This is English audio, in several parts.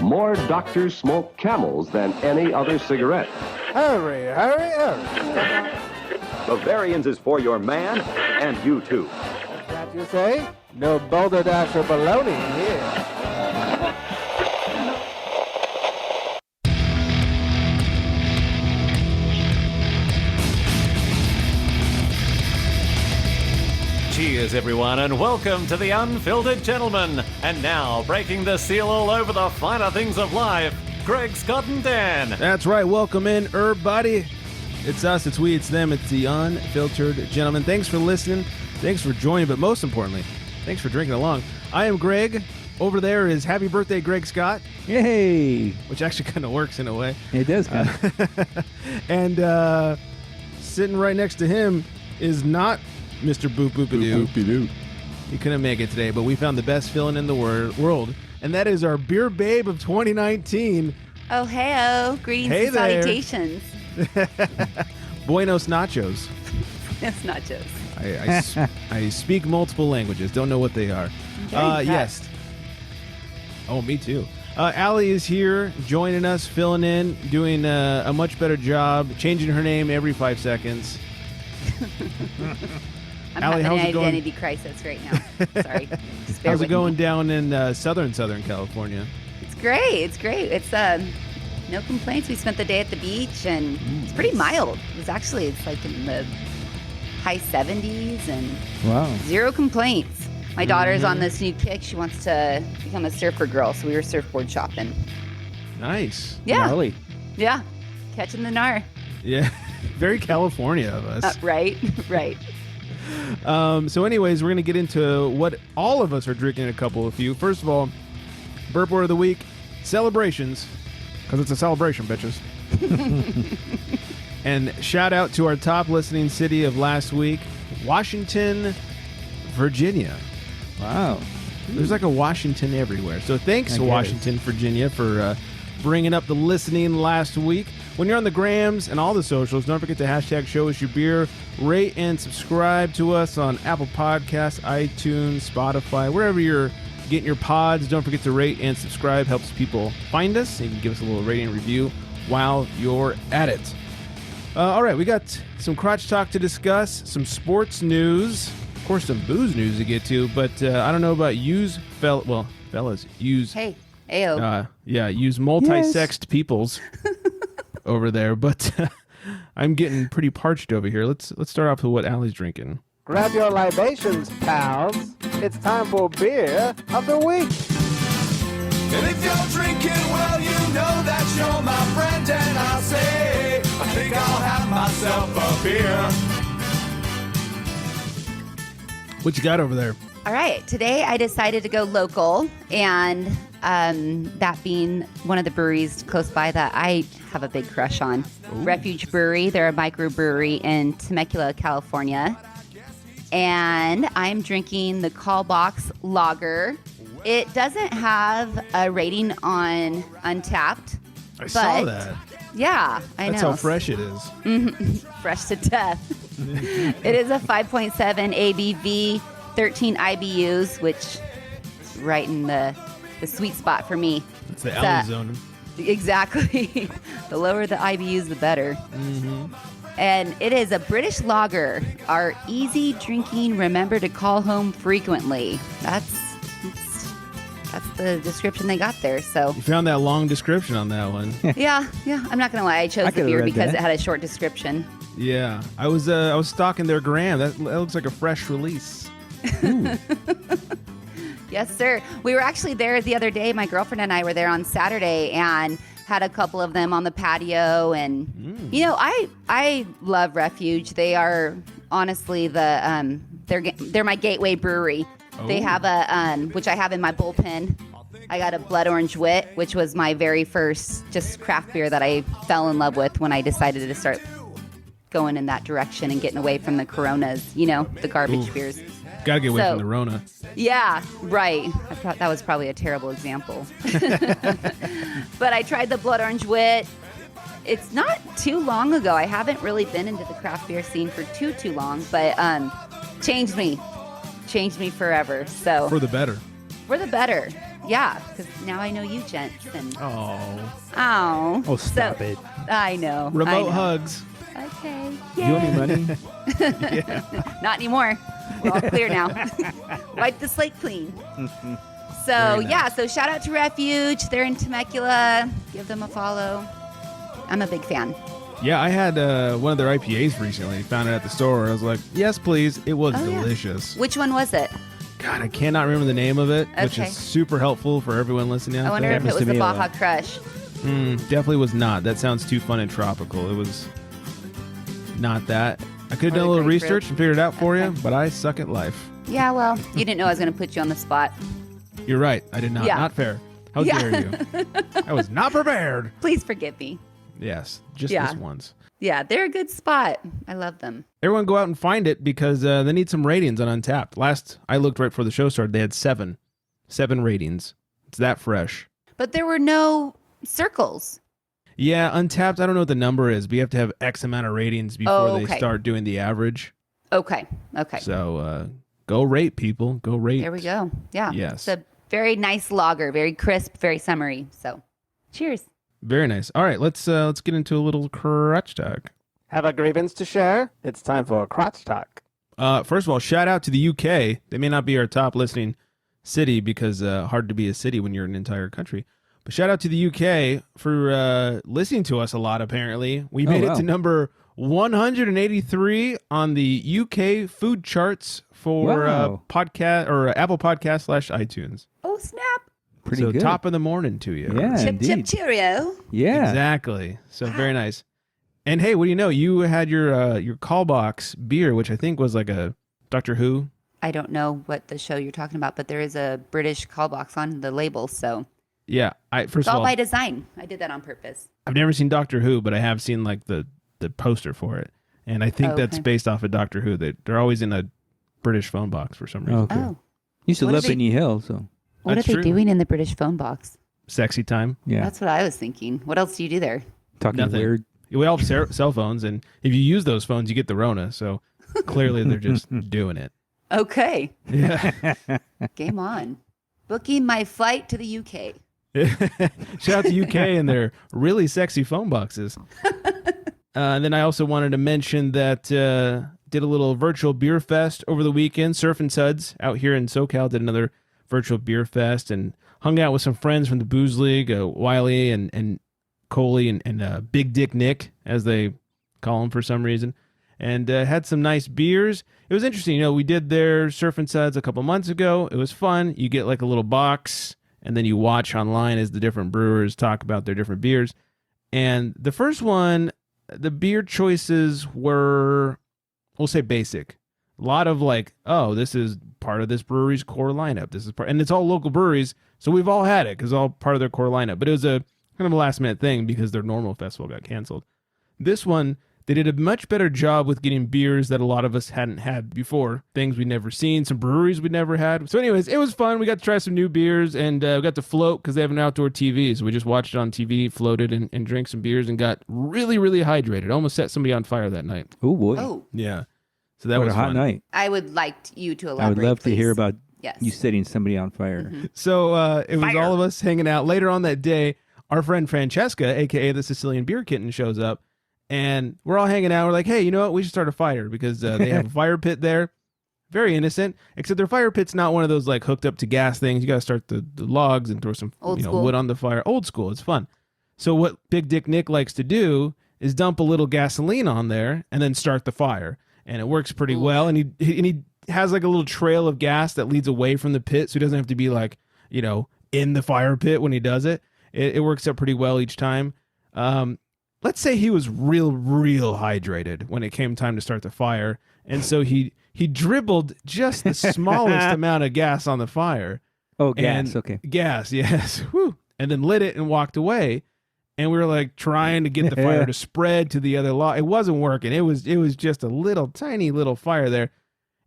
more doctors smoke Camels than any other cigarette. Hurry, hurry, hurry. Bavarians is for your man and you too. That you say? No boulder dash or baloney here. Cheers, everyone, and welcome to The Unfiltered Gentleman. And now, breaking the seal all over the finer things of life, Greg, Scott, and Dan. That's right. Welcome in, everybody. It's us, it's we, it's them, it's The Unfiltered Gentleman. Thanks for listening. Thanks for joining, but most importantly, thanks for drinking along. I am Greg. Over there is Happy Birthday, Greg Scott. Yay! Which actually kind of works in a way. It does kind of. And sitting right next to him is not Mr. Boop Boop-a-doo. Boop-a-doo. He couldn't make it today, but we found the best fill-in in the world, and that is our beer babe of 2019. Oh, hey-oh. Greetings Hey and there. salutations. Buenos nachos. That's nachos. I speak multiple languages. Don't know what they are. Yes. Oh, me too. Allie is here, joining us, filling in, doing a much better job, changing her name every 5 seconds. I'm Allie, having how's an it going? identity crisis right now. Sorry. Just bear How's it with going me. down in Southern California? It's great. It's great. It's no complaints. We spent the day at the beach, and it's pretty mild. It's like in the high 70s, and Wow. zero complaints. My daughter's on this new kick. She wants to become a surfer girl, so we were surfboard shopping. Nice. Yeah. Gnarly. Yeah. Catching the gnar. Yeah. Very California of us. Right. Right. So anyways, we're going to get into what all of us are drinking, a couple of few. First of all, Burp Word of the Week, celebrations, because it's a celebration, bitches. And shout out to our top listening city of last week, Washington, Virginia. Wow. There's like a Washington everywhere. So thanks, I guess. Washington, Virginia, for bringing up the listening last week. When you're on the grams and all the socials, don't forget to hashtag Show Us Your Beer. Rate and subscribe to us on Apple Podcasts, iTunes, Spotify, wherever you're getting your pods. Don't forget to rate and subscribe. Helps people find us. You can give us a little rating and review while you're at it. All right, we got some crotch talk to discuss, some sports news, of course, some booze news to get to, but I don't know about yous, fellas, use... Hey. Ayo. Use multi-sexed peoples over there, but I'm getting pretty parched over here. Let's start off with what Allie's drinking. Grab your libations, pals. It's time for beer of the week. And if you're drinking, well, you know that you're my friend. And I say, I think I'll have myself a beer. What you got over there? All right. Today I decided to go local, and that being one of the breweries close by that I have a big crush on. Ooh. Refuge Brewery. They're a microbrewery in Temecula, California. And I'm drinking the Call Box Lager. It doesn't have a rating on Untapped. I saw that. Yeah, I know. That's how fresh it is. Fresh to death. It is a 5.7 ABV, 13 IBUs, which is right in the sweet spot for me. It's the Allie zone. Exactly. The lower the IBUs, the better. Mm-hmm. And it is a British lager. Our easy drinking, remember to call home frequently. That's the description they got there. So You found that long description on that one. yeah. I'm not gonna lie. I chose the beer because it had a short description. Yeah, I was stalking their gram. That looks like a fresh release. Yes, sir. We were actually there the other day. My girlfriend and I were there on Saturday and had a couple of them on the patio. And you know, I love Refuge. They are honestly they're my gateway brewery. Oh. They have a which I have in my bullpen. I got a Blood Orange Wit, which was my very first just craft beer that I fell in love with when I decided to start going in that direction and getting away from the Coronas, you know, the garbage beers. Gotta get away from the Rona. Yeah, right. I thought that was probably a terrible example. But I tried the Blood Orange Wit. It's not too long ago. I haven't really been into the craft beer scene for too long, but changed me forever. So for the better. We're the better. Yeah, because now I know you gents. And Oh. Oh, stop so, it. I know. Remote I know. hugs. Okay. You owe me money? Not anymore. We're all clear now. Wipe the slate clean. So, yeah, so shout out to Refuge. They're in Temecula. Give them a follow. I'm a big fan. Yeah, I had one of their IPAs recently. Found it at the store. I was like, yes, please. It was delicious. Which one was it? God, I cannot remember the name of it, which Okay. is super helpful for everyone listening out I wonder there. if it was the Baja Crush. Definitely was not. That sounds too fun and tropical. It was not that. I could have done a little grapefruit. research and figured it out for you, Okay. but I suck at life. Yeah, well, you didn't know I was going to put you on the spot. You're right. I did not. Yeah. Not fair. How Yeah. dare you? I was not prepared. Please forgive me. Yes, just Yeah. this once. Yeah, they're a good spot. I love them. Everyone go out and find it because they need some ratings on Untapped. Last I looked right before the show started, they had 7 ratings. It's that fresh. But there were no circles. Yeah, Untapped, I don't know what the number is, but you have to have X amount of ratings before they okay. start doing the average. Okay. So go rate, people. Go rate. There we go. Yeah. Yes. It's a very nice lager, very crisp, very summery. So, cheers. Very nice. All right, let's get into a little crotch talk. Have a grievance to share? It's time for crotch talk. First of all, shout out to the UK. They may not be our top listening city because hard to be a city when you're an entire country. But shout out to the UK for listening to us a lot, apparently. We made it to number 183 on the UK food charts for podcast or Apple Podcast /iTunes. Oh, snap. Pretty so good. top of the morning to you. Yeah, Chip, indeed. cheerio. Yeah. Exactly. So very nice. And hey, what do you know? You had your call box beer, which I think was like a Doctor Who. I don't know what the show you're talking about, but there is a British call box on the label, so Yeah. it's First of all all, by design. I did that on purpose. I've never seen Doctor Who, but I have seen like the poster for it, and I think that's Okay. based off of Doctor Who. They're always in a British phone box for some reason. Okay. Oh. Used to What live are they- in Ye Hill, so What That's are they true. doing in the British phone box? Sexy time. yeah. That's what I was thinking. What else do you do there? Talking Nothing. weird. We all have cell phones, and if you use those phones, you get the Rona. So clearly, they're just doing it. Okay. Yeah. Game on. Booking my flight to the UK. Shout out to UK and their really sexy phone boxes. And then I also wanted to mention that did a little virtual beer fest over the weekend. Surf and Suds out here in SoCal did another virtual beer fest and hung out with some friends from the Booze League, Wiley and Coley and Big Dick Nick, as they call him for some reason, and had some nice beers. It was interesting. You know, we did their Surf and Suds a couple months ago. It was fun. You get like a little box, and then you watch online as the different brewers talk about their different beers. And the first one, the beer choices were, we'll say, basic. A lot of like, oh, this is part of this brewery's core lineup. This is part, and it's all local breweries, so we've all had it because all part of their core lineup. But it was a kind of a last minute thing because their normal festival got canceled. This one, they did a much better job with getting beers that a lot of us hadn't had before, things we'd never seen, some breweries we'd never had. So anyways, it was fun. We got to try some new beers, and we got to float because they have an outdoor TV. So we just watched it on TV, floated, and drank some beers and got really, really hydrated. Almost set somebody on fire that night. Oh, boy. Oh, Yeah. So that What was a hot fun. night. I would like you to I elaborate. would love to hear please. about Yes. you setting somebody on fire. So it was all of us hanging out. Later on that day, our friend Francesca, a.k.a. the Sicilian Beer Kitten, shows up. And we're all hanging out. We're like, hey, you know what? We should start a fire because they have a fire pit there. Very innocent, except their fire pit's not one of those like hooked up to gas things. You got to start the logs and throw some Old school. wood on the fire. Old school. It's fun. So what Big Dick Nick likes to do is dump a little gasoline on there and then start the fire. And it works pretty well. And he has like a little trail of gas that leads away from the pit, so he doesn't have to be like, you know, in the fire pit when he does it. It works out pretty well each time. Let's say he was real hydrated when it came time to start the fire. And so he dribbled just the smallest amount of gas on the fire. Oh, gas. And- Okay. Gas, yes. Whew. And then lit it and walked away. And we were like trying to get the fire to spread to the other log. It wasn't working. It was just a little tiny little fire there.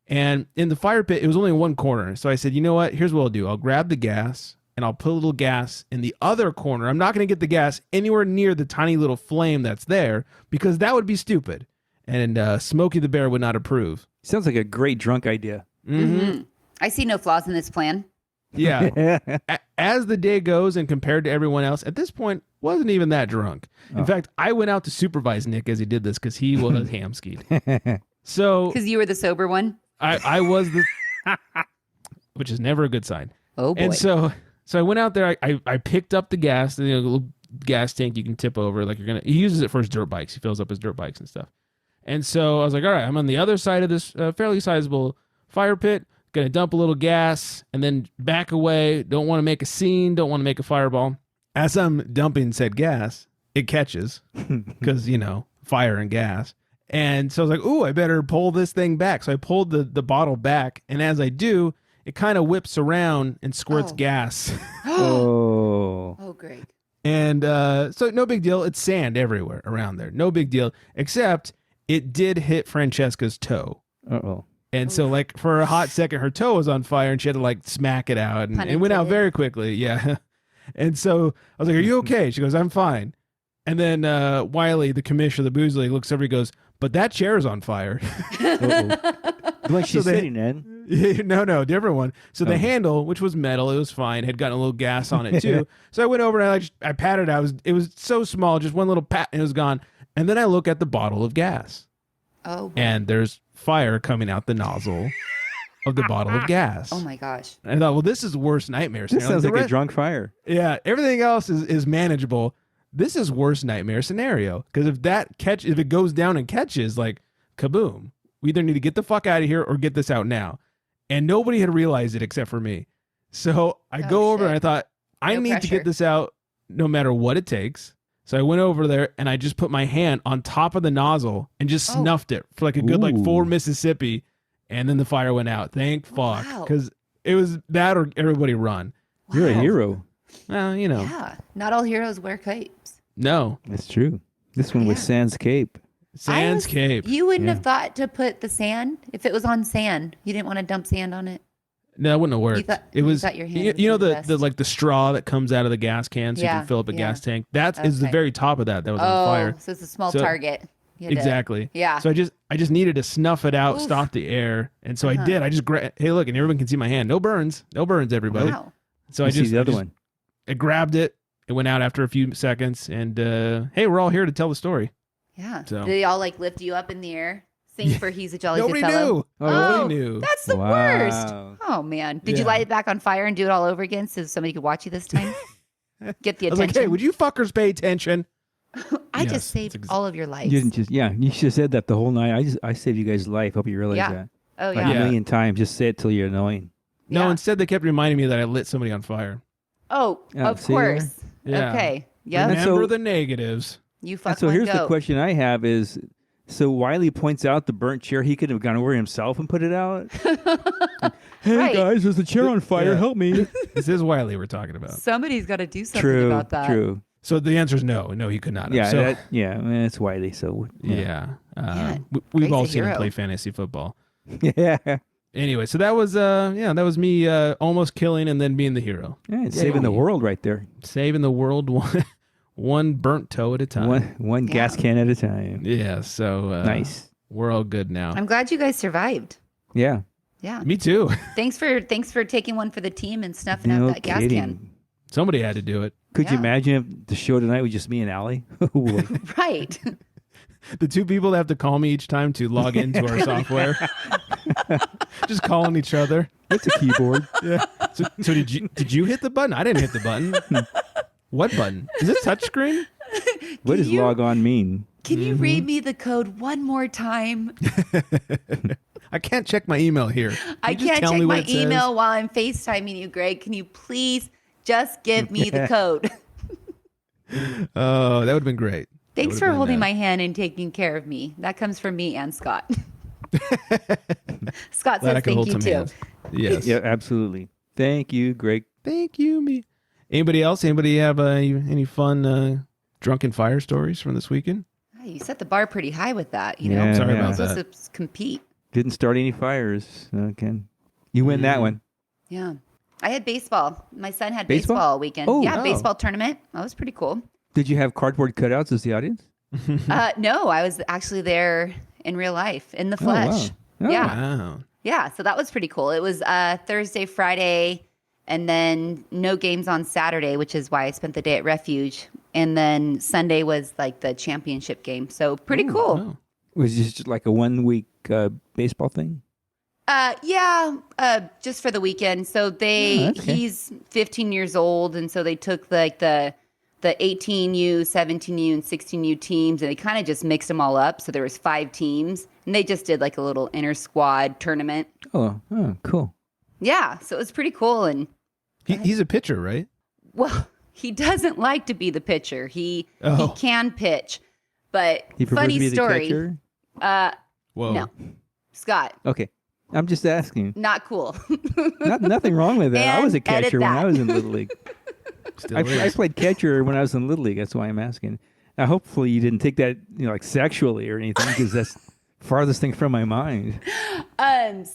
And in the fire pit, it was only in one corner. So I said, you know what? Here's what I'll do. I'll grab the gas and I'll put a little gas in the other corner. I'm not going to get the gas anywhere near the tiny little flame that's there because that would be stupid. And Smokey the Bear would not approve. Sounds like a great drunk idea. Mm-hmm. I see no flaws in this plan. Yeah. As the day goes and compared to everyone else, at this point, wasn't even that drunk. In fact, I went out to supervise Nick as he did this because he was ham-skied. So Because you were the sober one? I was the, which is never a good sign. Oh, boy. And so I went out there. I picked up the gas, the little gas tank you can tip over. Like he uses it for his dirt bikes. He fills up his dirt bikes and stuff. And so I was like, all right, I'm on the other side of this fairly sizable fire pit. Gonna dump a little gas and then back away. Don't want to make a scene. Don't want to make a fireball. As I'm dumping said gas, it catches because, fire and gas. And so I was like, ooh, I better pull this thing back. So I pulled the bottle back. And as I do, it kind of whips around and squirts gas. Oh. Oh, great. And so no big deal. It's sand everywhere around there. No big deal. Except it did hit Francesca's toe. Uh-oh. And so, like, for a hot second, her toe was on fire, and she had to, like, smack it out. And it went out very quickly. Yeah. And so I was like, are you okay? She goes, I'm fine. And then Wiley, the commissioner of the booze league, looks over and goes, but that chair's on fire. The one she's sitting in. No, different one. So the handle, which was metal, it was fine, had gotten a little gas on it, too. So I went over and I patted it. It was so small, just one little pat, and it was gone. And then I look at the bottle of gas. Oh, boy. And there's fire coming out the nozzle of the bottle of gas. Oh, my gosh. And I thought, well, this is the worst nightmare. This sounds like a drunk fire. Yeah, everything else is manageable. This is worst nightmare scenario. Because if it goes down and catches, like, kaboom. We either need to get the fuck out of here or get this out now. And nobody had realized it except for me. So I go over and I thought, I need to get this out no matter what it takes. So I went over there and I just put my hand on top of the nozzle and just snuffed it for like a good 4 Mississippi. And then the fire went out. Thank fuck. Because it was that or everybody run. Wow. You're a hero. Well, Yeah. Not all heroes wear capes. No. That's true. This one was Sans Cape. Sans Cape. You wouldn't have thought to put the sand if it was on sand. You didn't want to dump sand on it. No, that wouldn't have worked. You was thought your hand you know was the like the straw that comes out of the gas can so you can fill up a gas tank. That is the very top of that was on fire. So it's a small target. Exactly. Yeah. So I just needed to snuff it out, stop the air, and so I did. I just hey, look, and everyone can see my hand. No burns, everybody. Wow. So I see the other one. I grabbed it. It went out after a few seconds, and hey, we're all here to tell the story. Yeah. So. Did they all like lift you up in the air? Sing for He's a Jolly Nobody Good Fellow? knew. Nobody knew. That's the worst. Oh, man. Did you light it back on fire and do it all over again so somebody could watch you this time? Get the attention. I was like, hey, would you fuckers pay attention? I just saved all of your lives. You didn't you should have said that the whole night. I saved you guys' life. Hope you realize that. Oh, Like a million times. Just say it till you're annoying. No, instead they kept reminding me that I lit somebody on fire. Oh, of course. Yeah. Okay. Yep. Remember the negatives. You fuck So one here's the goat. question I have is, so Wiley points out the burnt chair. He could have gone over himself and put it out. Hey guys, there's a chair on fire. Help me. This is Wiley we're talking about. Somebody's got to do something about that. True. So the answer is no. No, he could not have. Yeah, So, it's Wiley. So we've all Greg's a seen him hero. play fantasy football. yeah, Anyway, so that was me almost killing and then being the hero. saving the world right there. Saving the world one burnt toe at a time. One gas can at a time. Yeah, so Nice. We're all good now. I'm glad you guys survived. Yeah. Yeah. Me too. Thanks for taking one for the team and snuffing out that gas can. Somebody had to do it. Could you imagine if the show tonight was just me and Allie? Right. The two people that have to call me each time to log into our software. Just calling each other. It's a keyboard. Yeah. So did you hit the button? I didn't hit the button. What button? Is it touchscreen? What does log on mean? Can you read me the code one more time? I can't check my email here. I can't check my email while I'm FaceTiming you, Greg. Can you please just give me the code? Oh, that would have been great. Thanks for holding my hand and taking care of me. That comes from me and Scott. Scott says thank you too. Yes. Yeah, absolutely. Thank you, Greg. Thank you, me. Anybody else? Anybody have any fun drunken fire stories from this weekend? You set the bar pretty high with that. You Yeah, know, Sorry yeah. about You're that. supposed to compete. Didn't start any fires. Okay. You win that one. Yeah. I had baseball. My son had Baseball? baseball all weekend. Oh, yeah, wow. baseball tournament. That was pretty cool. Did you have cardboard cutouts as the audience? No, I was actually there in real life, in the Oh, wow. flesh. Oh. Yeah. Wow. Yeah, so that was pretty cool. It was Thursday, Friday, And then no games on Saturday, which is why I spent the day at Refuge. And then Sunday was like the championship game. So pretty cool. Wow. Was this just like a 1 week baseball thing? Just for the weekend. So okay. he's 15 years old. And so they took like the 18U, 17U, and 16U teams, and they kind of just mixed them all up. So there was 5 teams, and they just did like a little inter squad tournament. Oh, cool. Yeah, so it was pretty cool. And He's a pitcher, right? well, he doesn't like to be the pitcher. He can pitch, but He prefers funny to be the story. catcher? Whoa. No, Scott, Okay. I'm just asking. not cool. Nothing wrong with that. I was a And edit catcher when that. I was in Little League. Still I is. played catcher when I was in Little League. That's why I'm asking. Now, hopefully you didn't take that, like sexually or anything, because that's farthest thing from my mind.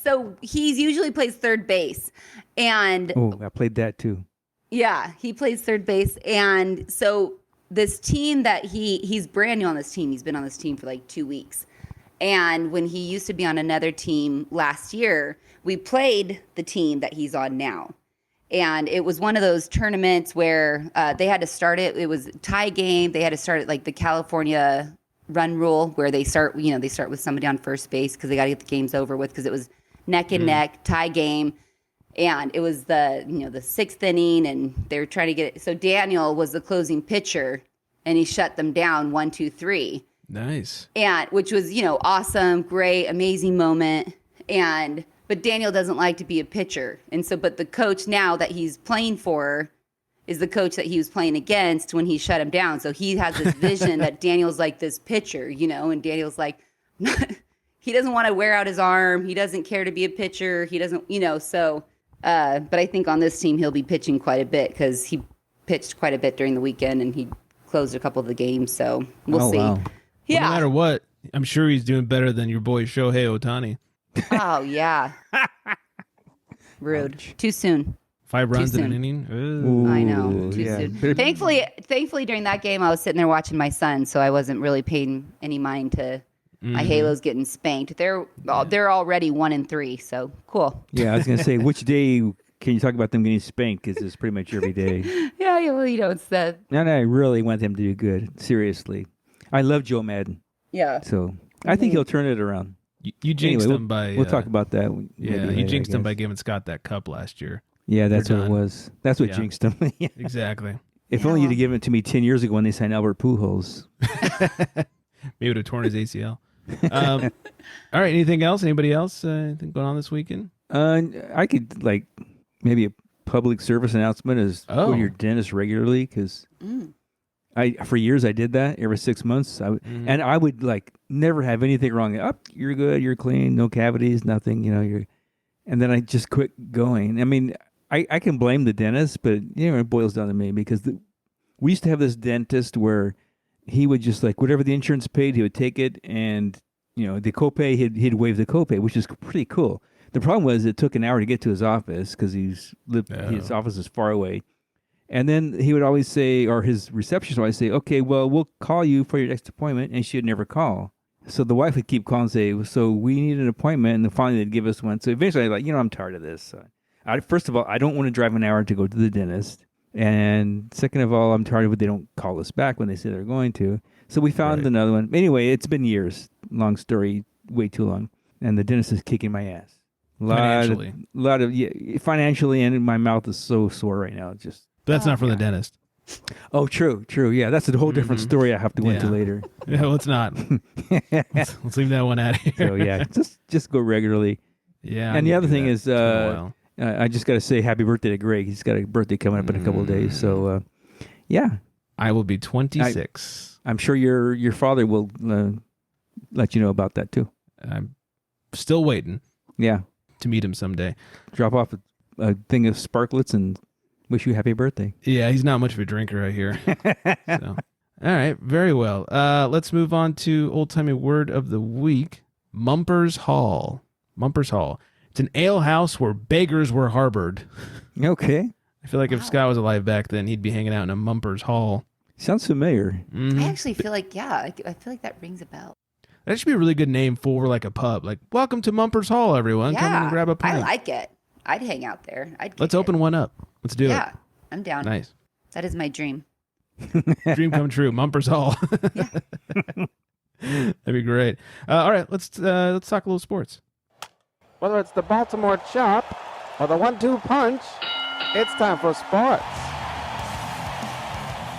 So he usually plays third base, and Oh, I played that too. yeah, he plays third base. And so this team that he's brand new on this team. He's been on this team for like 2 weeks. And when he used to be on another team last year, we played the team that he's on now. And it was one of those tournaments where they had to start it. It was a tie game. They had to start it like the California run rule, where they start with somebody on first base because they got to get the games over with, because it was neck and neck tie game. And it was the 6th inning, and they were trying to get it. So Daniel was the closing pitcher, and he shut them down 1, 2, 3. Nice. And which was, awesome, great, amazing moment. But Daniel doesn't like to be a pitcher. And so, but the coach now that he's playing for is the coach that he was playing against when he shut him down. So he has this vision that Daniel's like this pitcher, and Daniel's like, he doesn't want to wear out his arm. He doesn't care to be a pitcher. He doesn't, so, but I think on this team, he'll be pitching quite a bit because he pitched quite a bit during the weekend and he closed a couple of the games. So we'll see. Wow. Yeah. Well, no matter what, I'm sure he's doing better than your boy Shohei Ohtani. Oh, yeah. Rude. Too soon. 5 runs in an soon. inning. Ooh, I know. Too yeah. soon. Thankfully, during that game, I was sitting there watching my son, so I wasn't really paying any mind to my Halos getting spanked. They're already 1-3, so cool. Yeah, I was going to say, which day can you talk about them getting spanked? Because it's pretty much every day. Yeah, well, it's the And I really want them to do good. Seriously. I love Joe Madden. yeah. So I think he'll turn it around. You jinxed Anyway, him by. We'll talk about that. Yeah, maybe you later, jinxed I him by guess. giving Scott that cup last year. Yeah, that's We're what it done. was. That's what Yeah. jinxed him. Yeah. Exactly. If only you'd have given it to me 10 years ago when they signed Albert Pujols. Maybe would have torn his ACL. All right. Anything else? Anybody else? Anything going on this weekend? I could, maybe a public service announcement is go to your dentist regularly, because for years I did that every 6 months. And I would never have anything wrong. You're good, you're clean, no cavities, nothing. And then I just quit going. I mean, I can blame the dentist, but it boils down to me, because we used to have this dentist where he would just whatever the insurance paid, he would take it, and the copay he'd waive the copay, which is pretty cool. The problem was it took an hour to get to his office because his office is far away. And then he would always say, or his receptionist would always say, okay, well, we'll call you for your next appointment. And she would never call. So the wife would keep calling and say, so we need an appointment. And then finally they'd give us one. So eventually I'm tired of this. First of all, I don't want to drive an hour to go to the dentist. And second of all, I'm tired of it. They don't call us back when they say they're going to. So we found another one. Anyway, it's been years. Long story, way too long. And the dentist is kicking my ass. Financially. Financially, and my mouth is so sore right now. But that's not from the dentist. Oh, true. Yeah, that's a whole different story I have to go into later. Yeah, let's not. let's leave that one out of here. So yeah, just go regularly. Yeah. And the other thing is, it's been a while. I just got to say happy birthday to Greg. He's got a birthday coming up in a couple of days. So yeah, I will be 26. I'm sure your father will let you know about that too. I'm still waiting. Yeah. To meet him someday. Drop off a thing of sparklets and wish you happy birthday. Yeah, he's not much of a drinker, I hear. So. All right, very well. Let's move on to old-timey word of the week, Mumpers Hall. Mumpers Hall. It's an ale house where beggars were harbored. Okay. I feel like if Scott was alive back then, he'd be hanging out in a Mumpers Hall. Sounds familiar. I actually feel like, I feel like that rings a bell. That should be a really good name for a pub. Welcome to Mumpers Hall, everyone. Come in and grab a pint. I like it. I'd hang out there. Let's open one up. Let's do it. Yeah, I'm down. Nice. That is my dream. Dream come true. Mumpers Hall. That'd be great. All right, let's talk a little sports. Whether it's the Baltimore Chop or the 1-2 punch, it's time for sports.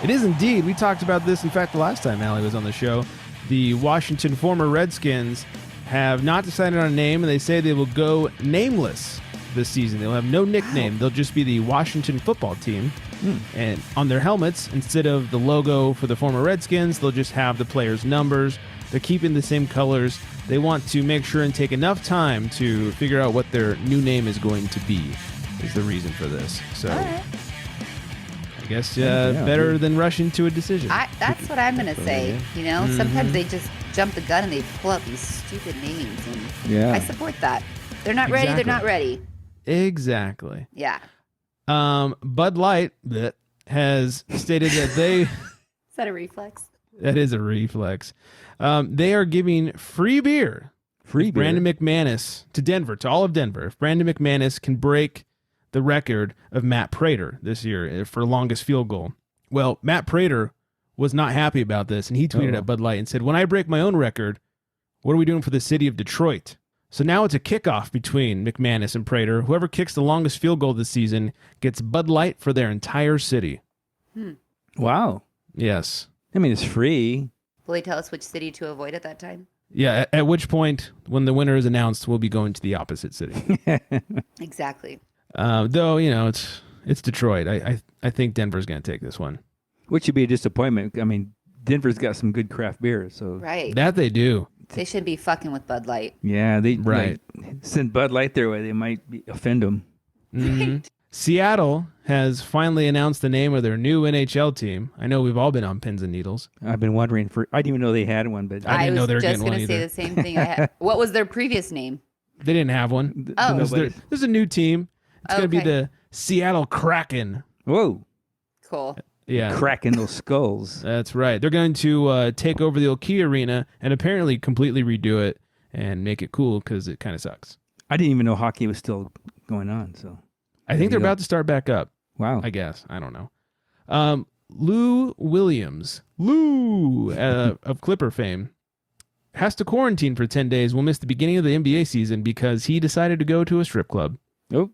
It is indeed. We talked about this, in fact, the last time Allie was on the show. The Washington former Redskins have not decided on a name, and they say they will go nameless this season. They'll have no nickname. They'll just be the Washington football team. And on their helmets, instead of the logo for the former Redskins, they'll just have the players' numbers. They're keeping the same colors. They want to make sure and take enough time to figure out what their new name is going to be, is the reason for this. So I guess better than rushing to a decision. That's what I'm going to say. You know, sometimes they just jump the gun and they pull out these stupid names. And I support that. They're not ready. They're not ready. Exactly. Yeah. Bud Light has stated that they... Is that a reflex? That is a reflex. They are giving free beer. Brandon McManus to Denver, to all of Denver. If Brandon McManus can break the record of Matt Prater this year for longest field goal. Well, Matt Prater was not happy about this, and he tweeted at Bud Light and said, "When I break my own record, what are we doing for the city of Detroit?" So now it's a kickoff between McManus and Prater. Whoever kicks the longest field goal this season gets Bud Light for their entire city. Wow. Yes. I mean, it's free. Will they tell us which city to avoid at that time? Yeah, at which point, when the winner is announced, we'll be going to the opposite city. Exactly. Though, you know, it's Detroit. I think Denver's going to take this one. Which should be a disappointment. I mean, Denver's got some good craft beer, so right. That they do. They shouldn't be fucking with Bud Light. Yeah, they right. Send Bud Light their way. They might offend them. Mm-hmm. Seattle has finally announced the name of their new NHL team. I know we've all been on pins and needles. I've been wondering I didn't even know they had one, but I didn't know they were getting one I was just going to say the same thing. What was their previous name? They didn't have one. Oh. This is a new team. It's going to be the Seattle Kraken. Whoa. Cool. Yeah. Cracking those skulls. That's right. They're going to take over the Oki Arena and apparently completely redo it and make it cool because it kind of sucks. I didn't even know hockey was still going on, so... I think they're about to start back up. Wow. I guess. I don't know. Lou Williams, of Clipper fame, has to quarantine for 10 days. Will miss the beginning of the NBA season because he decided to go to a strip club. Oh.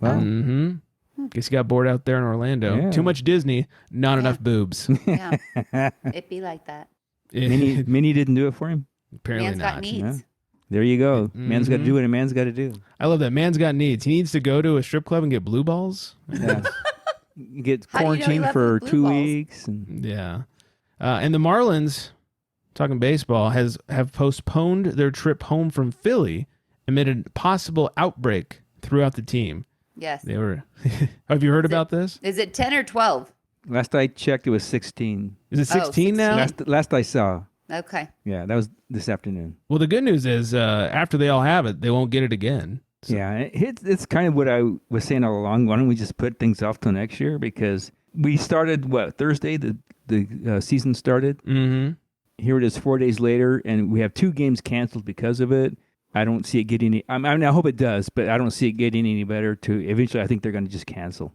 Wow. Mm-hmm. Guess he got bored out there in Orlando. Yeah. Too much Disney, not enough boobs. Yeah. It'd be like that. Minnie didn't do it for him? Apparently Man's not. got needs. Yeah. There you go. Man's got to do what a man's got to do. I love that. Man's got needs. He needs to go to a strip club and get blue balls. Yeah. Get How do you know he quarantined left for with blue 2 balls? weeks. And... Yeah. And the Marlins, talking baseball, have postponed their trip home from Philly amid a possible outbreak throughout the team. Yes. They were. Have you heard about this? Is it 10 or 12? Last I checked, it was 16. Is it 16 now? Last I saw. Okay. Yeah, that was this afternoon. Well, the good news is after they all have it, they won't get it again. So. Yeah, it's kind of what I was saying all along. Why don't we just put things off till next year? Because we started, Thursday, the season started. Mm-hmm. Here it is 4 days later, and we have 2 games canceled because of it. I don't see it getting I hope it does, but I don't see it getting any better. Eventually, I think they're going to just cancel.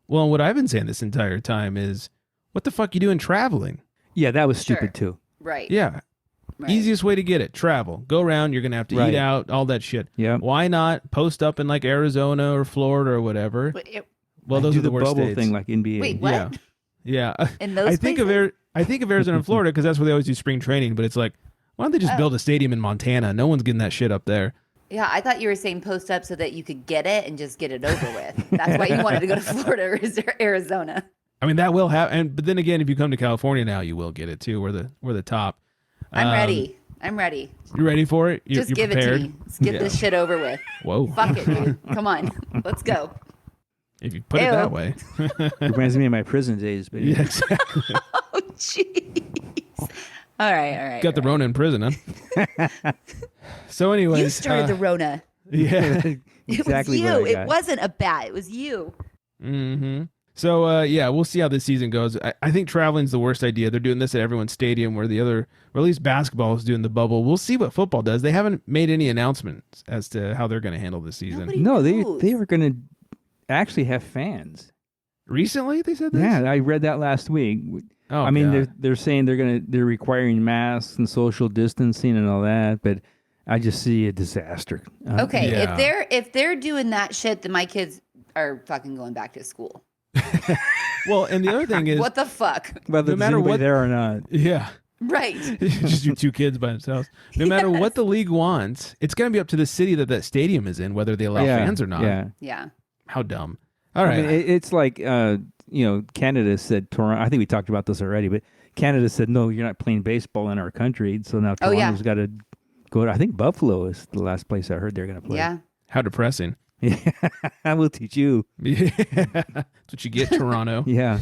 Well, what I've been saying this entire time is, what the fuck you doing traveling? Yeah, that was stupid too. Right. Yeah. Right. Easiest way to get it. Travel. Go around. You're going to have to eat out, all that shit. Yeah. Why not post up in like Arizona or Florida or whatever? Well, those do are the worst bubble states. thing like NBA. Wait, what? Yeah. In those I think of Arizona and Florida because that's where they always do spring training, but it's like, why don't they just build a stadium in Montana? No one's getting that shit up there. Yeah, I thought you were saying post up so that you could get it and just get it over with. That's why you wanted to go to Florida or Arizona. I mean, that will happen. But then again, if you come to California now, you will get it too. We're the top. I'm ready. You ready for it? Just give prepared? it to me. Let's get this shit over with. Whoa. Fuck it, dude. Come on. Let's go. If you put it that way. Reminds me of my prison days. But Yeah, exactly. Oh, jeez. All right. Got the Rona in prison, huh? So anyways. You started the Rona. Yeah. Exactly It was you. what I got. It wasn't a bat. It was you. Mm-hmm. So, yeah, we'll see how this season goes. I think traveling's the worst idea. They're doing this at everyone's stadium where or at least basketball is doing the bubble. We'll see what football does. They haven't made any announcements as to how they're going to handle this season. Nobody No, knows. they were going to actually have fans. Recently, they said this? Yeah, I read that last week. Oh, I mean, God. they're saying they're requiring masks and social distancing and all that, but I just see a disaster. Okay, Yeah. if they're doing that shit, then my kids are fucking going back to school. Well, and the other thing is, What the fuck? Whether no there's matter anybody what- there or not. yeah, Right. just your two kids by themselves. No matter what the league wants, it's going to be up to the city that stadium is in, whether they allow fans or not. Yeah. Yeah. How dumb. All I right. mean, it's like, Canada said, Toronto, I think we talked about this already, but Canada said, no, you're not playing baseball in our country. So now Oh, yeah. Toronto's got to go to, I think Buffalo is the last place I heard they're going to play. Yeah. How depressing. I will teach you. Yeah. That's what you get, Toronto. Yeah.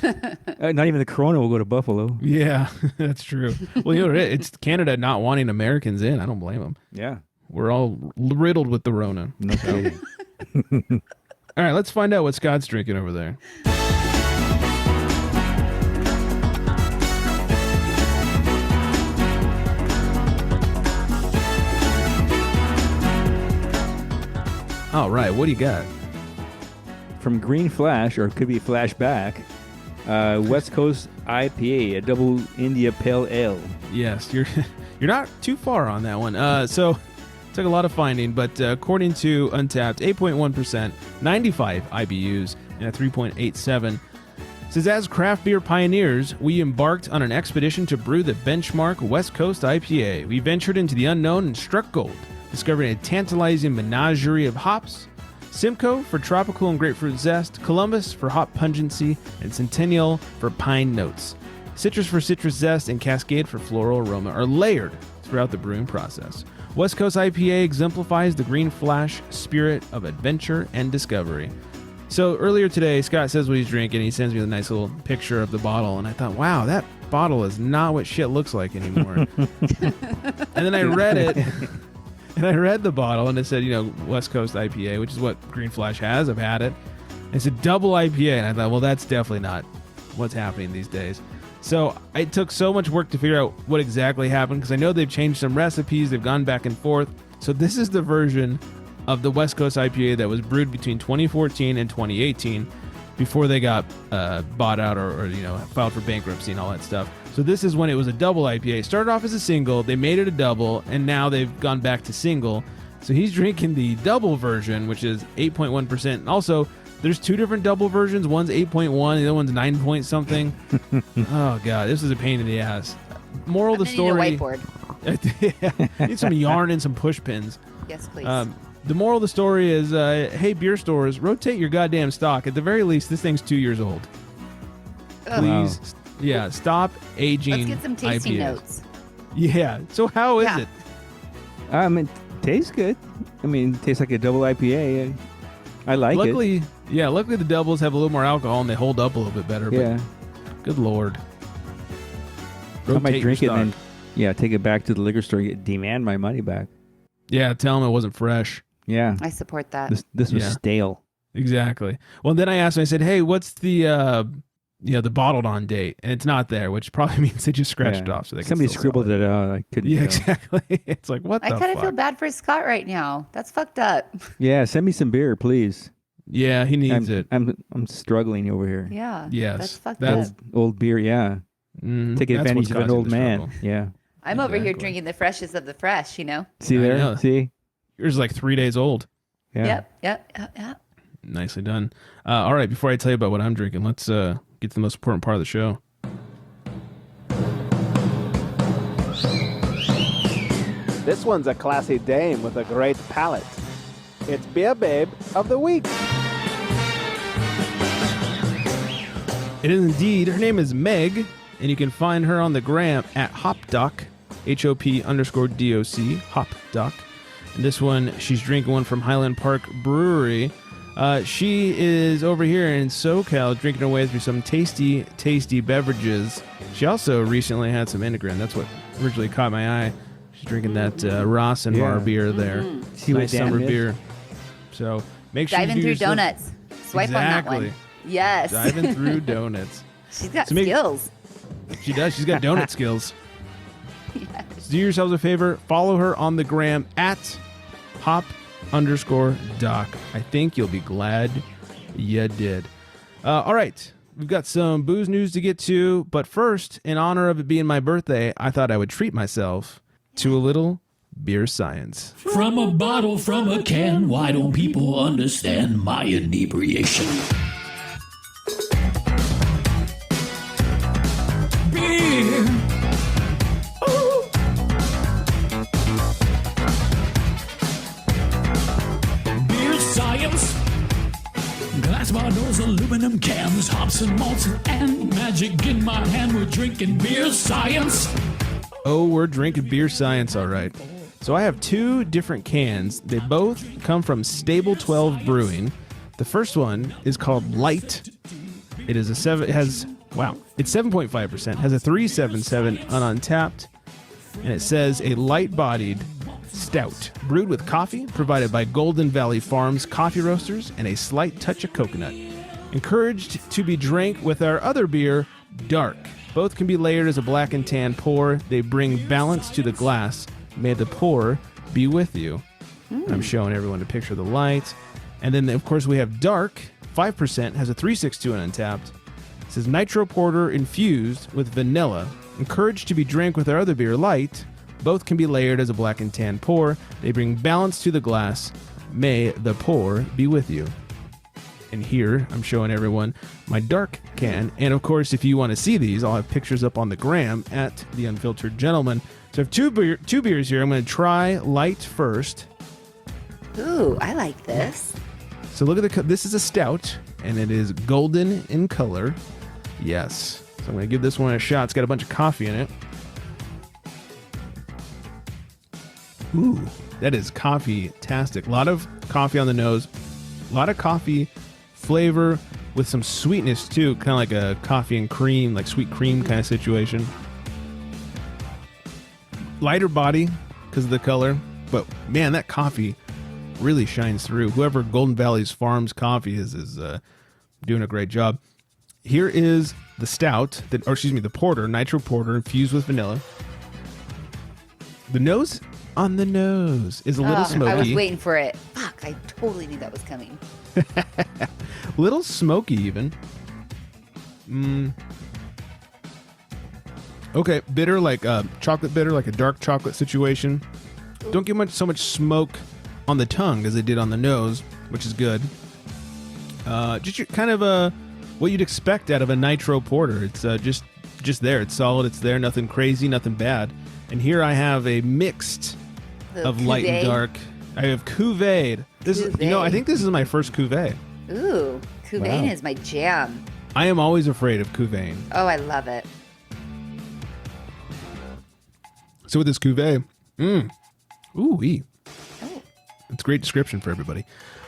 Not even the Corona will go to Buffalo. Yeah, that's true. Well, it's Canada not wanting Americans in. I don't blame them. Yeah. We're all riddled with the Rona. No kidding. All right, let's find out what Scott's drinking over there. All right, what do you got? From Green Flash, or it could be Flashback, West Coast IPA, a double India Pale Ale. Yes, you're not too far on that one. So took a lot of finding, but according to Untapped, 8.1%, 95 IBUs, and a 3.87. Says, as craft beer pioneers, we embarked on an expedition to brew the benchmark West Coast IPA. We ventured into the unknown and struck gold, discovering a tantalizing menagerie of hops. Simcoe for tropical and grapefruit zest, Columbus for hop pungency, and Centennial for pine notes. Citrus for citrus zest, and Cascade for floral aroma are layered throughout the brewing process. West Coast IPA exemplifies the Green Flash spirit of adventure and discovery. So earlier today, Scott says what he's drinking. He sends me a nice little picture of the bottle, and I thought, wow, that bottle is not what shit looks like anymore. And then I read it, and I read the bottle, and it said, West Coast IPA, which is what Green Flash has. I've had it. It's a double IPA, and I thought, well, that's definitely not what's happening these days. So it took so much work to figure out what exactly happened, because I know they've changed some recipes, they've gone back and forth. So this is the version of the West Coast IPA that was brewed between 2014 and 2018 before they got bought out or filed for bankruptcy and all that stuff. So this is when it was a double IPA. It started off as a single, they made it a double, and now they've gone back to single. So he's drinking the double version, which is 8.1%. And also, there's two different double versions. One's 8.1, the other one's 9 point something. Oh, God, this is a pain in the ass. Moral of the story. Need a whiteboard. Need some yarn and some push pins. Yes, please. The moral of the story is, hey, beer stores, rotate your goddamn stock. At the very least, this thing's 2 years old. Please, yeah, stop aging. Let's get some tasting IPAs. notes. Yeah. So how is Yeah. it? It tastes good. It tastes like a double IPA. I like it. Luckily the doubles have a little more alcohol and they hold up a little bit better. Yeah. But good Lord. I might Rotate your drink it stock. and then, take it back to the liquor store, demand my money back. Yeah, tell them it wasn't fresh. Yeah. I support that. This was Yeah. stale. Exactly. Well, then I asked him, I said, hey, what's the the bottled on date? And it's not there, which probably means they just scratched it off. So they can Somebody still scribbled sell it out. I couldn't. Yeah, exactly. It's like, what I the kind of fuck? feel bad for Scott right now. That's fucked up. Yeah, send me some beer, please. Yeah, he needs it. I'm struggling over here. Yeah. Yes. That's fucked That's- up. Old beer, yeah. Mhm. Take That's advantage what's of an causing old the man. struggle. Yeah. I'm over here Exactly. drinking the freshest of the fresh, See I there? know. See? Yours is like 3 days old. Yeah. Yep. Nicely done. All right, before I tell you about what I'm drinking, let's get to the most important part of the show. This one's a classy dame with a great palate. It's Beer Babe of the Week. It is indeed. Her name is Meg, and you can find her on the gram at HopDoc, HOP_DOC, HopDoc. And this one, she's drinking one from Highland Park Brewery. She is over here in SoCal drinking her way through some tasty, tasty beverages. She also recently had some Integrin. That's what originally caught my eye. She's drinking that Ross and Bar Yeah. beer there. See what Nice Dan summer missed? beer. So make sure Diving you do through yourself- donuts. Swipe on that one. Yes. Diving through donuts. She's got So maybe- skills. She does. She's got donut skills. So do yourselves a favor. Follow her on the gram at hop_doc. I think you'll be glad you did. All right. We've got some booze news to get to. But first, in honor of it being my birthday, I thought I would treat myself to a little beer science. From a bottle, from a can, why don't people understand my inebriation? Beer. Ooh. Beer science. Glass bottles, aluminum cans, hops and malts, and magic in my hand. We're drinking beer science. Oh, we're drinking beer science, all right. So I have two different cans. They both come from Stable 12 Brewing. The first one is called Light. It is it's 7.5%, has a 377 on Untapped, and it says a light-bodied stout brewed with coffee provided by Golden Valley Farms coffee roasters and a slight touch of coconut. Encouraged to be drank with our other beer, Dark. Both can be layered as a black and tan pour. They bring balance to the glass. May the pour be with you. I'm showing everyone a picture of the light. And then, of course, we have Dark. 5%, has a 362 on Untapped. It says nitro porter infused with vanilla. Encouraged to be drank with our other beer, Light. Both can be layered as a black and tan pour. They bring balance to the glass. May the pour be with you. And here, I'm showing everyone my Dark can. And of course, if you want to see these, I'll have pictures up on the gram at The Unfiltered Gentleman. So I have two beers here. I'm going to try Light first. Ooh, I like this. So look at this is a stout, and it is golden in color. Yes. So I'm going to give this one a shot. It's got a bunch of coffee in it. Ooh, that is coffee-tastic. A lot of coffee on the nose. A lot of coffee flavor with some sweetness, too. Kind of like a coffee and cream, like sweet cream kind of situation. Lighter body because of the color. But, man, that coffee really shines through. Whoever Golden Valley's Farms coffee is doing a great job. Here is the stout, the porter, nitro porter infused with vanilla. The nose on the nose is a little smoky. I was waiting for it. Fuck, I totally knew that was coming. Little smoky even. Okay, bitter, like chocolate bitter, like a dark chocolate situation. Don't get so much smoke on the tongue as it did on the nose, which is good. Just kind of what you'd expect out of a nitro porter. It's just there. It's solid. It's there. Nothing crazy. Nothing bad. And here I have a mixed of light and dark. I have cuvée. I think this is my first cuvée. Ooh, cuvée Wow. is my jam. I am always afraid of cuvée. Oh, I love it. So with this cuvée, ooh-wee. Oh. It's a great description for everybody.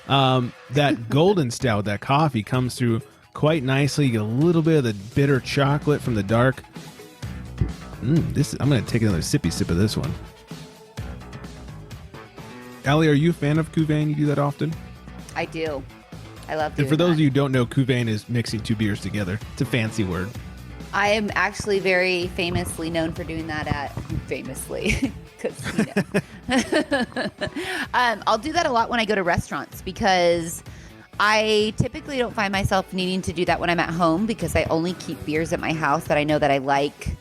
That golden stout, that coffee comes through quite nicely. You get a little bit of the bitter chocolate from the dark. I'm going to take another sippy sip of this one. Allie, are you a fan of cuvée? You do that often? I do. I love doing And for those that. of you who don't know, cuvée is mixing two beers together. It's a fancy word. I am actually very famously known for doing that because I'll do that a lot when I go to restaurants because I typically don't find myself needing to do that when I'm at home because I only keep beers at my house that I know that I like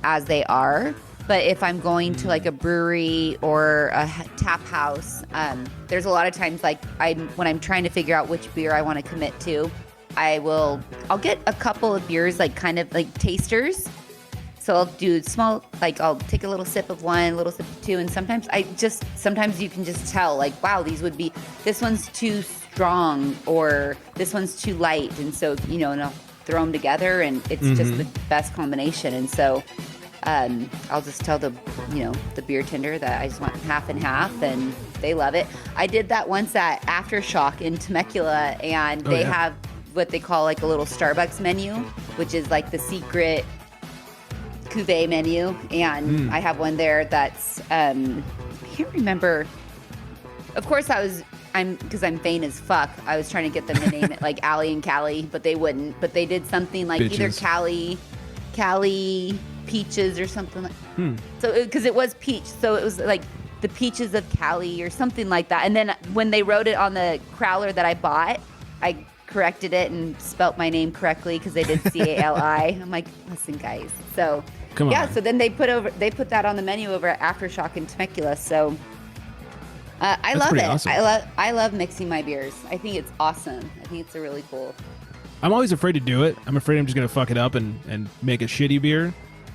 as they are. But if I'm going to like a brewery or a tap house, there's a lot of times like when I'm trying to figure out which beer I want to commit to, I'll get a couple of beers like kind of like tasters. So I'll do small, like I'll take a little sip of one, a little sip of two, and sometimes you can just tell like, wow, this one's too strong or this one's too light, and so and I'll throw them together, and it's just the best combination. And so I'll just tell the beer tender that I just want half and half, and they love it. I did that once at Aftershock in Temecula, and they have what they call like a little Starbucks menu, which is like the secret cuvée menu, and I have one there that's I can't remember. Of course, I because I'm vain as fuck. I was trying to get them to name it like Allie and Callie, but they wouldn't. But they did something like either Callie Peaches or something like. So because it was peach, so it was like the Peaches of Callie or something like that. And then when they wrote it on the crowler that I bought, I corrected it and spelt my name correctly because they did CALI. I'm like, listen, guys. So Come on. so then they put that on the menu over at Aftershock and Temecula. So I love it. Awesome. I love mixing my beers. I think it's awesome. I think it's a really cool. I'm always afraid to do it. I'm afraid I'm just going to fuck it up and make a shitty beer.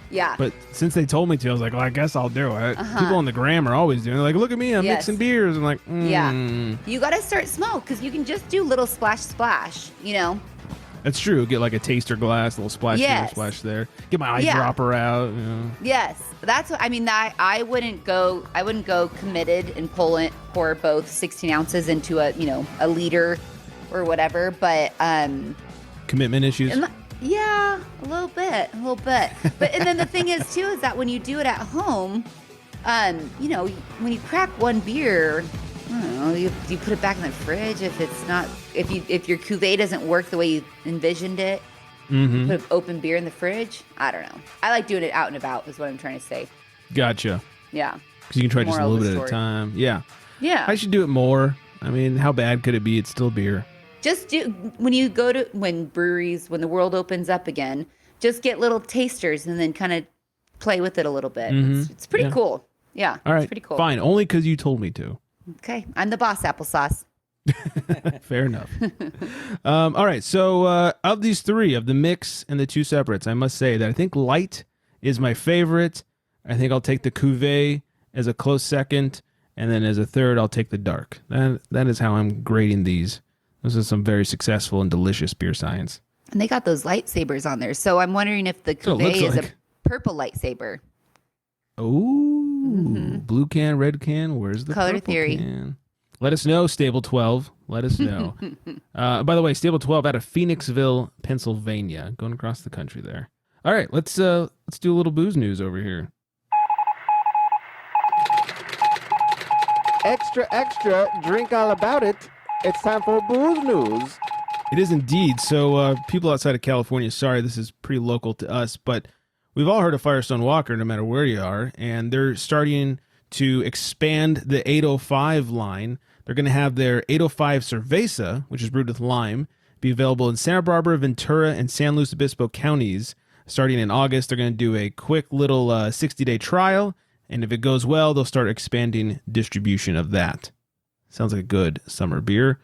Yeah. But since they told me to, I was like, well, I guess I'll do it. People on the gram are always doing it. Like, look at me, I'm mixing beers. I'm like, Yeah. You got to start small because you can just do little splash, you know? That's true. Get like a taster glass, a little splash here, splash there. Get my eyedropper out. You know. Yes. That's what I mean. I wouldn't go committed and pour both 16 ounces into a liter or whatever. But commitment issues. Yeah, a little bit. But and then the thing is too is that when you do it at home, when you crack one beer, I don't know, you put it back in the fridge if your cuvee doesn't work the way you envisioned it. Mm-hmm. Put open beer in the fridge. I don't know. I like doing it out and about. Is what I'm trying to say. Gotcha. Yeah. Because you can try just a Moral little of bit the at a story. time. Yeah. Yeah. I should do it more. I mean, how bad could it be? It's still beer. Just do when the world opens up again. Just get little tasters and then kind of play with it a little bit. Mm-hmm. It's pretty cool. Yeah. All right. It's pretty cool. Fine. Only because you told me to. Okay. I'm the boss. Applesauce. Fair enough. All right. So of these three, of the mix and the two separates, I must say that I think light is my favorite. I think I'll take the cuvee as a close second. And then as a third, I'll take the dark. That is how I'm grading these. This is some very successful and delicious beer science. And they got those lightsabers on there. So I'm wondering if the So it looks cuvee is like. a purple lightsaber. Ooh, blue can, red can. Where's the Color purple theory. can? Let us know, Stable 12. Let us know. By the way, Stable 12 out of Phoenixville, Pennsylvania, going across the country there. All right, let's do a little booze news over here. Extra, extra, drink all about it. It's time for booze news. It is indeed. So people outside of California, sorry, this is pretty local to us, but we've all heard of Firestone Walker no matter where you are, and they're starting to expand the 805 line. They're going to have their 805 Cerveza, which is brewed with lime, be available in Santa Barbara, Ventura, and San Luis Obispo counties. Starting in August, they're going to do a quick little 60-day trial, and if it goes well, they'll start expanding distribution of that. Sounds like a good summer beer.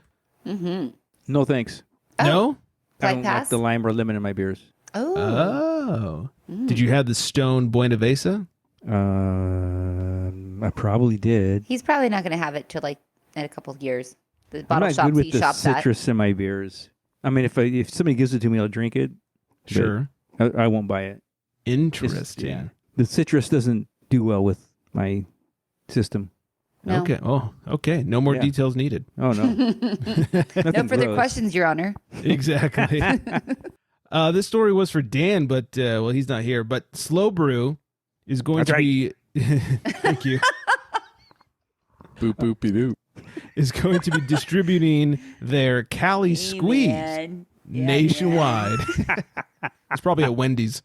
Mm-hmm. No thanks. No? I Flight don't pass? like the lime or lemon in my beers. Oh. Did you have the Stone Buenavesa? I probably did. He's probably not going to have it till like in a couple of years. The I'm bottle not shops good with he the shops at. citrus in my beers. I mean, if somebody gives it to me, I'll drink it. but Sure. I won't buy it. Interesting. Yeah. The citrus doesn't do well with my system. No. Okay. Oh, okay. No more Yeah. details needed. Oh, no. No further questions, Your Honor. Exactly. This story was for Dan, but well, he's not here. But Slow Brew is going That's to right. be. Thank you. Boop boopy doop. Is going to be distributing their Cali Squeeze Man. Yeah, nationwide. It's probably at Wendy's.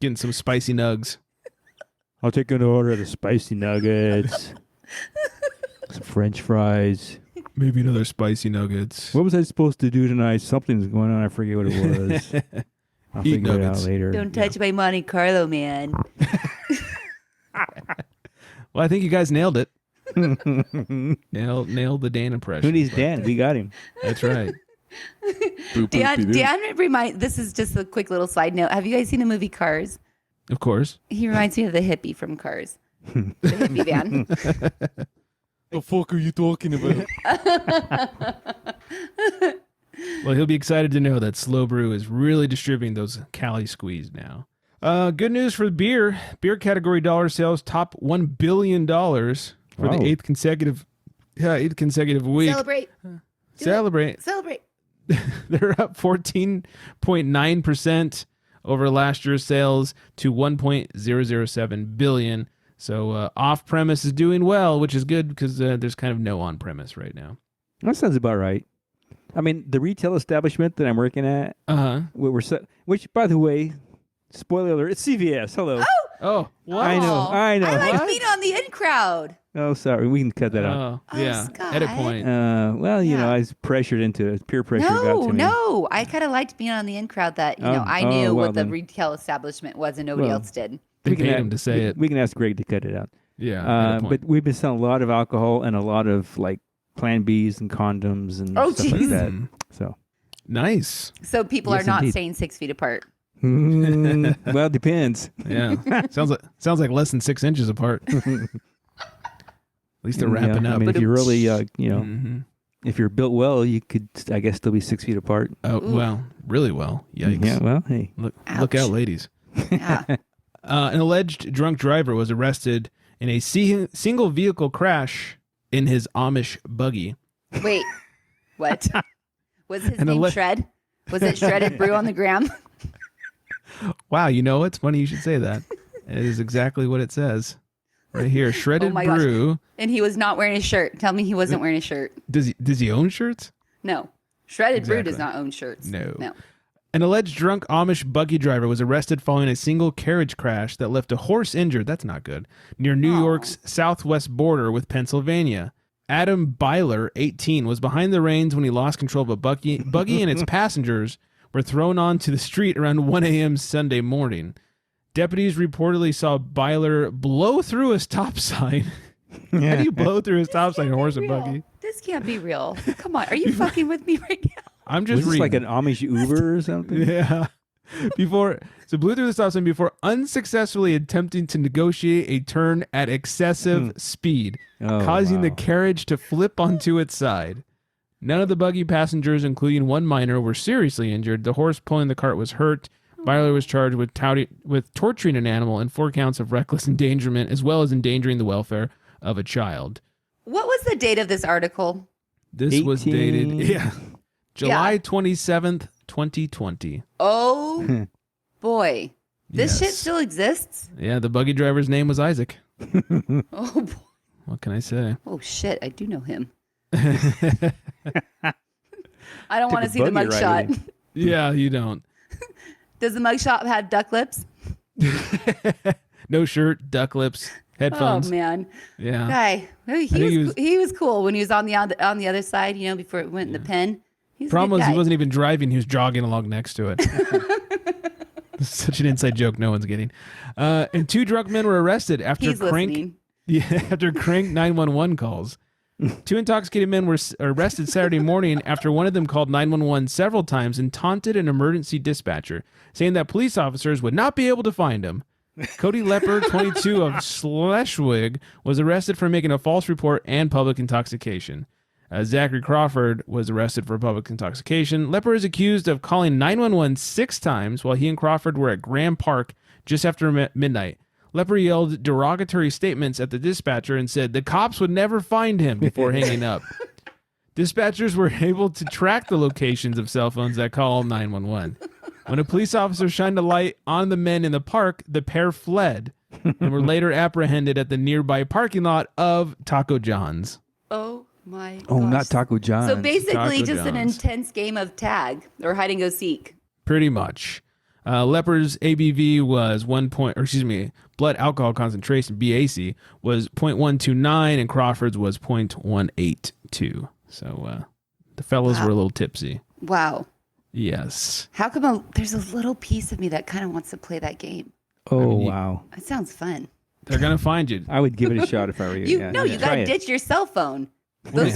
Getting some spicy nugs. I'll take an order of the spicy nuggets, some French fries. Maybe another spicy nuggets. What was I supposed to do tonight? Something's going on. I forget what it was. I'll Eat figure it out nuggets. later. Don't touch my Monte Carlo, man. Well, I think you guys nailed it. Nailed the Dan impression. Who needs but Dan? We got him. That's right. Boop boopy doop. Dan this is just a quick little side note. Have you guys seen the movie Cars? Of course. He reminds me of the hippie from Cars. The hippie van. The fuck are you talking about? Well, he'll be excited to know that Slow Brew is really distributing those Cali Squeeze now. Good news for the beer. Beer category dollar sales top $1 billion for Wow. the eighth consecutive week. Celebrate. Celebrate. Celebrate. They're up 14.9% over last year's sales to $1.007 billion. So off-premise is doing well, which is good because there's kind of no on-premise right now. That sounds about right. I mean, the retail establishment that I'm working at, which, by the way, spoiler alert, it's CVS. Hello. Oh, what? I know. I like being on the in crowd. Oh, sorry. We can cut that out. Yeah. Scott. Edit point. Well, you know, I was pressured into it. Peer pressure got to me. No. I kind of liked being on the in crowd that, I knew what the retail establishment was and nobody else did. They paid him to say it. We can ask Greg to cut it out. Yeah. But we've been selling a lot of alcohol and a lot of like Plan Bs and condoms and stuff like that. So nice. So people are not staying 6 feet apart. Well, it depends. Yeah. sounds like less than 6 inches apart. At least they're wrapping up. I mean, if you're really, if you're built well, you could, I guess, still be 6 feet apart. Oh, well, really well. Yikes. Yeah, well, hey. Look out, ladies. Yeah. An alleged drunk driver was arrested in a single vehicle crash in his Amish buggy. Wait, what? Was his name Shred? Was it Shredded Brew on the gram? Wow, it's funny you should say that. It is exactly what it says. Right here, Shredded Brew. Gosh. And he was not wearing a shirt. Tell me he wasn't wearing a shirt. Does he own shirts? No. Shredded Brew does not own shirts. No. An alleged drunk Amish buggy driver was arrested following a single carriage crash that left a horse injured, that's not good, near New York's southwest border with Pennsylvania. Adam Byler, 18, was behind the reins when he lost control of a buggy and its passengers were thrown onto the street around 1 a.m. Sunday morning. Deputies reportedly saw Byler blow through a stop sign. How do you blow through a stop sign, horse and buggy? This can't be real. Come on. Are you fucking with me right now? I'm just reading. Like an Amish Uber or something? Yeah. Blew through the stop sign before unsuccessfully attempting to negotiate a turn at excessive speed, causing the carriage to flip onto its side. None of the buggy passengers, including one minor, were seriously injured. The horse pulling the cart was hurt. Byler was charged with torturing an animal and 4 counts of reckless endangerment, as well as endangering the welfare of a child. What was the date of this article? This was dated, July 27th, 2020. Oh, boy. This shit still exists? Yeah, the buggy driver's name was Isaac. Oh, boy. What can I say? Oh, shit. I do know him. I don't want to see the mugshot. Yeah, you don't. Does the mugshot have duck lips? No shirt, duck lips, headphones. Oh, man. Yeah. Guy, he was cool when he was on the other side, before it went in the pen. Problem was he wasn't even driving. He was jogging along next to it. Such an inside joke no one's getting. And 2 drunk men were arrested after crank 911 calls. 2 intoxicated men were arrested Saturday morning after one of them called 911 several times and taunted an emergency dispatcher, saying that police officers would not be able to find him. Cody Lepper, 22 of Schleswig, was arrested for making a false report and public intoxication. Zachary Crawford was arrested for public intoxication. Lepper is accused of calling 911 6 times while he and Crawford were at Graham Park just after midnight. Lepper yelled derogatory statements at the dispatcher and said the cops would never find him before hanging up. Dispatchers were able to track the locations of cell phones that call 911. When a police officer shined a light on the men in the park, the pair fled and were later apprehended at the nearby parking lot of Taco John's. Oh my gosh. Oh, not Taco John's. So basically Taco just an John's. intense game of tag or hide and go seek. Pretty much. Lepper's ABV was blood alcohol concentration, BAC, was 0.129 and Crawford's was 0.182. So the fellows were a little tipsy. Wow. Yes. How come there's a little piece of me that kind of wants to play that game? Oh, wow. That sounds fun. They're going to find you. I would give it a shot if I were you. You got to ditch your cell phone.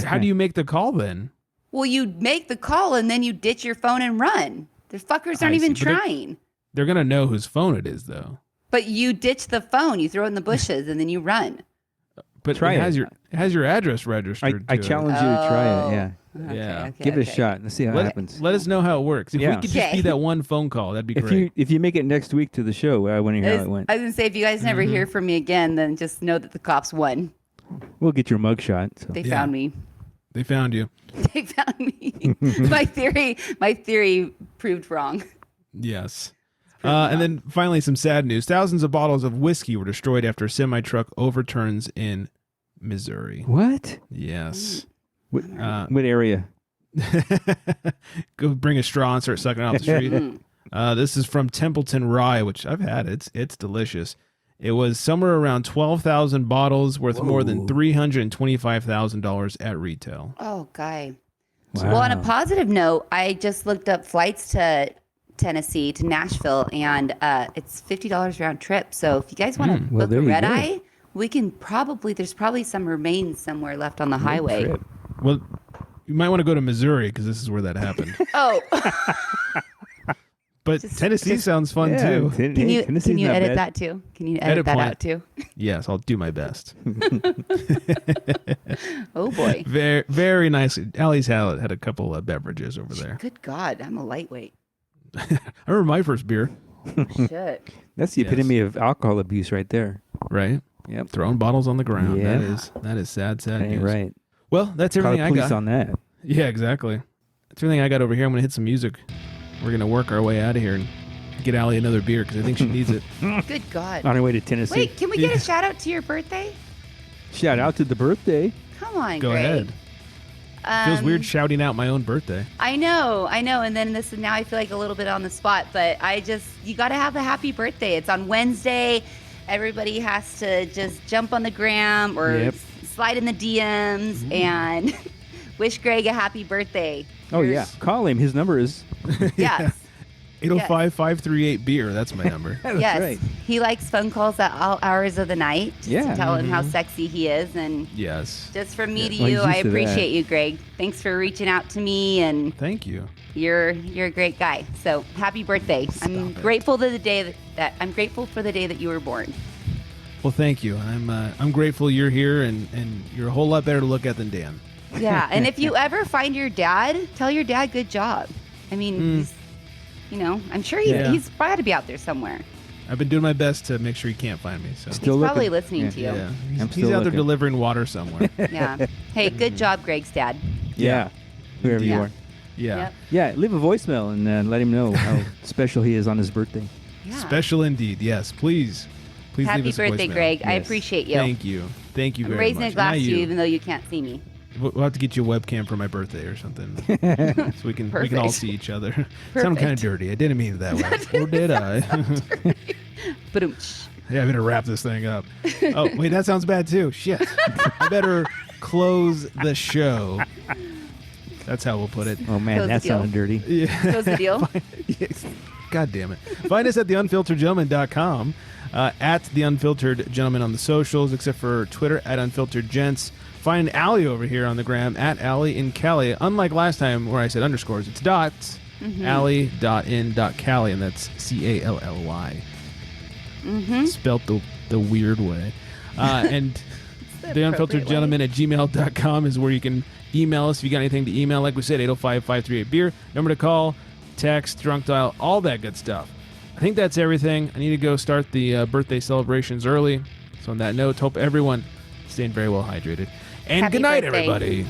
How do you make the call then? Well, you make the call and then you ditch your phone and run. The fuckers aren't even trying. They're going to know whose phone it is, though. But you ditch the phone, you throw it in the bushes, and then you run. But it has your address registered. I challenge you to try it, yeah. Yeah. Give it a shot. Let's see how it happens. Let us know how it works. If we could just be that one phone call, that'd be great. If you make it next week to the show, I want to hear how it went. I was going to say, if you guys never hear from me again, then just know that the cops won. We'll get your mugshot. So. They found me. They found you. They found me. My theory proved wrong. Yes. And then finally, some sad news. Thousands of bottles of whiskey were destroyed after a semi-truck overturns in Missouri. What? Yes. What area? Go bring a straw and start sucking it off the street. This is from Templeton Rye, which I've had. It's delicious. It was somewhere around 12,000 bottles worth more than $325,000 at retail. Oh, guy. Wow. Well, on a positive note, I just looked up flights to Tennessee, to Nashville, and it's $50 round trip. So if you guys want to book a red eye, we can there's probably some remains somewhere left on the highway. Trip. Well, you might want to go to Missouri because this is where that happened. Oh. But Tennessee sounds fun too. Can you edit that too? Can you edit that out too? Yes, I'll do my best. Oh boy. Very, very nice. Allie's had a couple of beverages over there. Good God, I'm a lightweight. I remember my first beer. Shit. That's the epitome of alcohol abuse right there. Right? Yep. Throwing bottles on the ground. Yeah. That is sad news. Right. Well, that's everything I got. On that. Yeah, exactly. That's everything I got over here. I'm going to hit some music. We're going to work our way out of here and get Allie another beer because I think she needs it. Good God. On her way to Tennessee. Wait, can we get a shout out to your birthday? Shout out to the birthday. Come on, Go Greg. ahead. Feels weird shouting out my own birthday. I know. And then now I feel like a little bit on the spot, but you got to have a happy birthday. It's on Wednesday. Everybody has to just jump on the gram or slide in the DMs and wish Greg a happy birthday. Oh, yeah. Call him. His number is... Yes. 805-538-BEER. That's my number. Yes. Right. He likes phone calls at all hours of the night just to tell him how sexy he is. And yes. just from me to Well, you, he's I used to appreciate you, Greg. Thanks for reaching out to me. And thank you. You're a great guy. So happy birthday. I'm grateful for the day that you were born. Well, thank you. I'm grateful you're here, and you're a whole lot better to look at than Dan. Yeah, and if you ever find your dad, tell your dad good job. I mean, I'm sure he's probably to be out there somewhere. I've been doing my best to make sure he can't find me. So he's probably listening to you. Yeah, he's out there delivering water somewhere. Yeah. Hey, good job, Greg's dad. Yeah. Whoever you are. Yeah. Yep. Yeah, leave a voicemail and let him know how special he is on his birthday. Yeah. Special indeed. Yes, please. Please happy leave us a birthday, voicemail. Greg. I appreciate you. Thank you. Thank you I'm very much. raising a glass to you even though you can't see me. We'll have to get you a webcam for my birthday or something, so we can all see each other. Sound kind of dirty. I didn't mean it that way, or did I? Yeah, I better wrap this thing up. Oh wait, that sounds bad too. Shit, I better close the show. That's how we'll put it. Oh man, that sounded dirty. Yeah. Close the deal. Yes. God damn it. Find us at theunfilteredgentleman.com, at The Unfiltered Gentleman on the socials, except for Twitter at Unfiltered Gents. Find Allie over here on the gram at Allie in Cali. Unlike last time where I said underscores, it's dots. Allie.in.Cali, and that's Cally. Spelt the weird way. And theunfilteredgentleman at gmail.com is where you can email us if you got anything to email. Like we said, 805-538-BEER. Number to call, text, drunk dial, all that good stuff. I think that's everything. I need to go start the birthday celebrations early. So on that note, hope everyone staying very well hydrated. And Happy good night, birthday. everybody.